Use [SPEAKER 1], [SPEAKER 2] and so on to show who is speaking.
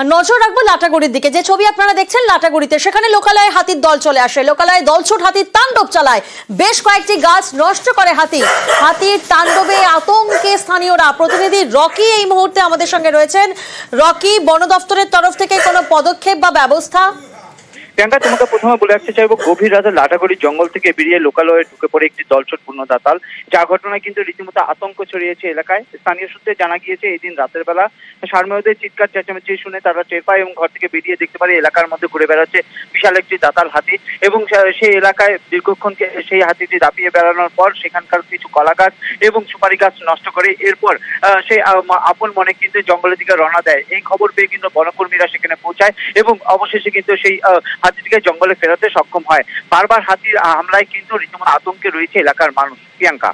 [SPEAKER 1] নজর রাখবো লাটাগুড়ির দিকে। যে ছবি আপনারা দেখছেন লাটাগুড়িতে, সেখানে লোকালয়ে হাতির দল চলে আসে। লোকালয়ে দলছুট হাতির তাণ্ডব চালায়, বেশ কয়েকটি গাছ নষ্ট করে হাতি। হাতির তাণ্ডবে আতঙ্কে স্থানীয়রা। প্রতিনিধি রকি এই মুহূর্তে আমাদের সঙ্গে রয়েছেন। রকি, বন দপ্তরের তরফ থেকে কোনো পদক্ষেপ বা ব্যবস্থা?
[SPEAKER 2] প্রিয়াঙ্কা, তোমাকে প্রথমে বলে রাখতে চাইবো, গভীর রাতে লাটাগুড়ির জঙ্গল থেকে বেরিয়ে লোকালয়ে ঢুকে পড়ে একটি দলছুট পূর্ণ দাতাল, যা ঘটনায় কিন্তু রীতিমতো আতঙ্ক ছড়িয়েছে এলাকায়। স্থানীয় সূত্রে জানা গিয়েছে এদিন রাতের বেলা সারমেয়দের চিৎকার চেঁচামেচি শুনে তারা টের পায় এবং ঘর থেকে বেরিয়ে দেখতে পারে এলাকার মধ্যে ঘুরে বেড়াচ্ছে বিশাল একটি দাতাল হাতি। এবং সেই এলাকায় দীর্ঘক্ষণ সেই হাতিটি দাপিয়ে বেড়ানোর পর সেখানকার কিছু কলা গাছ এবং সুপারি গাছ নষ্ট করে এরপর সেই আপন মনে কিন্তু জঙ্গলের দিকে রওনা দেয়। এই খবর পেয়ে কিন্তু বনকর্মীরা সেখানে পৌঁছায় এবং অবশেষে কিন্তু সেই হাতিটিকে জঙ্গলে ফেরাতে সক্ষম হয়। বারবার হাতির হামলায় কিন্তু রীতিমতো আতঙ্কে রয়েছে এলাকার মানুষ। প্রিয়াঙ্কা।